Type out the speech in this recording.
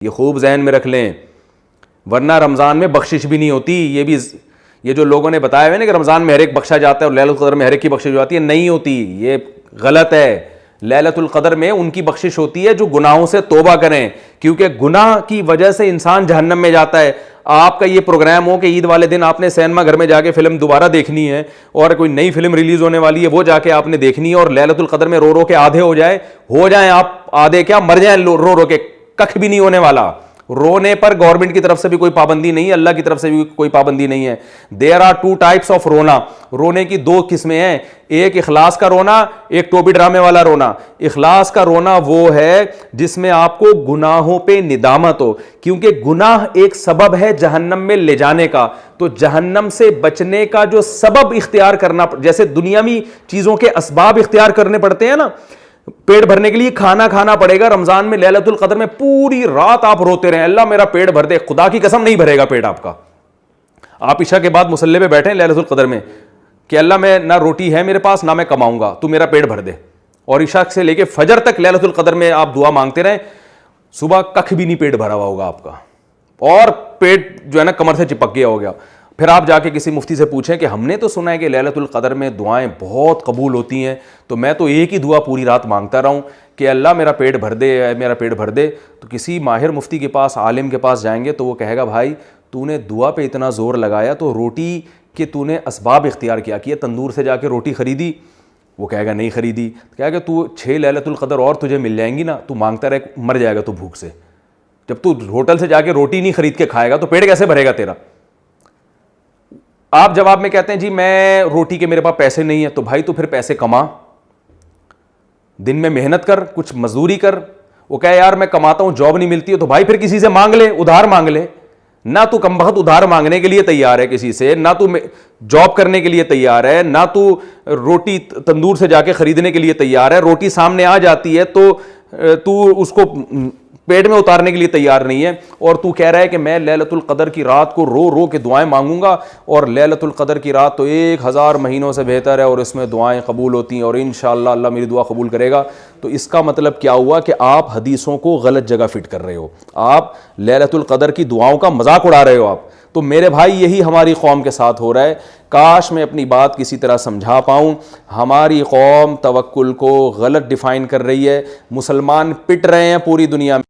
یہ خوب ذہن میں رکھ لیں، ورنہ رمضان میں بخشش بھی نہیں ہوتی. یہ جو لوگوں نے بتایا ہے نا کہ رمضان میں ہر ایک بخشا جاتا ہے اور لیلۃ القدر میں ہر ایک کی بخشش ہو جاتی ہے، نہیں ہوتی، یہ غلط ہے. لیلۃ القدر میں ان کی بخشش ہوتی ہے جو گناہوں سے توبہ کریں، کیونکہ گناہ کی وجہ سے انسان جہنم میں جاتا ہے. آپ کا یہ پروگرام ہو کہ عید والے دن آپ نے سینما گھر میں جا کے فلم دوبارہ دیکھنی ہے اور کوئی نئی فلم ریلیز ہونے والی ہے وہ جا کے آپ نے دیکھنی ہے، اور لیلۃ القدر میں رو رو کے آدھے ہو جائیں آپ آدھے کیا مر جائیں رو رو کے، ککھ بھی نہیں ہونے والا. رونے پر گورنمنٹ کی طرف سے بھی کوئی پابندی نہیں ہے، اللہ کی طرف سے بھی کوئی پابندی نہیں ہے. There are two types of رونا. رونے کی دو قسمیں ہیں، ایک اخلاص کا رونا، ایک ٹوپی ڈرامے والا رونا. اخلاص کا رونا وہ ہے جس میں آپ کو گناہوں پہ ندامت ہو، کیونکہ گناہ ایک سبب ہے جہنم میں لے جانے کا. تو جہنم سے بچنے کا جو سبب اختیار کرنا، جیسے دنیاوی چیزوں کے اسباب اختیار کرنے پڑتے ہیں نا، پیٹ بھرنے کے لیے کھانا کھانا پڑے گا. رمضان میں لیلۃ القدر میں پوری رات آپ روتے رہیں اللہ میرا پیٹ بھر دے، خدا کی قسم نہیں بھرے گا پیٹ آپ کا. آپ عشاء کے بعد مصلی پہ بیٹھیں لیلۃ القدر میں کہ اللہ میں نہ روٹی ہے میرے پاس نہ میں کماؤں گا، تو میرا پیٹ بھر دے، اور عشاء سے لے کے فجر تک لیلۃ القدر میں آپ دعا مانگتے رہیں. صبح ککھ بھی نہیں پیٹ بھرا ہوا ہوگا آپ کا، اور پیٹ جو ہے نا کمر سے چپک گیا ہو گیا. پھر آپ جا کے کسی مفتی سے پوچھیں کہ ہم نے تو سنا ہے کہ لیلۃ القدر میں دعائیں بہت قبول ہوتی ہیں، تو میں تو ایک ہی دعا پوری رات مانگتا رہا ہوں کہ اللہ میرا پیٹ بھر دے، میرا پیٹ بھر دے. تو کسی ماہر مفتی کے پاس، عالم کے پاس جائیں گے تو وہ کہے گا بھائی تو نے دعا پہ اتنا زور لگایا تو روٹی کہ تو نے اسباب اختیار کیا تندور سے جا کے روٹی خریدی؟ وہ کہے گا نہیں خریدی. کہے گا تو 6 لیلۃ القدر اور تجھے مل جائیں گی نا، تو مانگتا رہے مر جائے گا تو بھوک سے. جب تو ہوٹل سے جا کے روٹی نہیں خرید کے کھائے گا تو پیٹ کیسے بھرے گا تیرا؟ آپ جواب میں کہتے ہیں جی میں روٹی کے میرے پاس پیسے نہیں ہیں، تو بھائی تو پھر پیسے کما، دن میں محنت کر، کچھ مزدوری کر. وہ کہے یار میں کماتا ہوں جاب نہیں ملتی ہے، تو بھائی پھر کسی سے مانگ لے، ادھار مانگ لے. نہ تو کم بخت ادھار مانگنے کے لیے تیار ہے کسی سے، نہ تو جاب کرنے کے لیے تیار ہے، نہ تو روٹی تندور سے جا کے خریدنے کے لیے تیار ہے. روٹی سامنے آ جاتی ہے تو اس کو پیٹ میں اتارنے کے لیے تیار نہیں ہے، اور تو کہہ رہا ہے کہ میں لیلۃ القدر کی رات کو رو رو کے دعائیں مانگوں گا. اور لیلۃ القدر کی رات تو 1000 مہینوں سے بہتر ہے، اور اس میں دعائیں قبول ہوتی ہیں، اور انشاءاللہ اللہ میری دعا قبول کرے گا. تو اس کا مطلب کیا ہوا کہ آپ حدیثوں کو غلط جگہ فٹ کر رہے ہو، آپ لیلۃ القدر کی دعاؤں کا مذاق اڑا رہے ہو آپ. تو میرے بھائی یہی ہماری قوم کے ساتھ ہو رہا ہے. کاش میں اپنی بات کسی طرح سمجھا پاؤں. ہماری قوم توکل کو غلط ڈیفائن کر رہی ہے، مسلمان پٹ رہے ہیں پوری دنیا میں.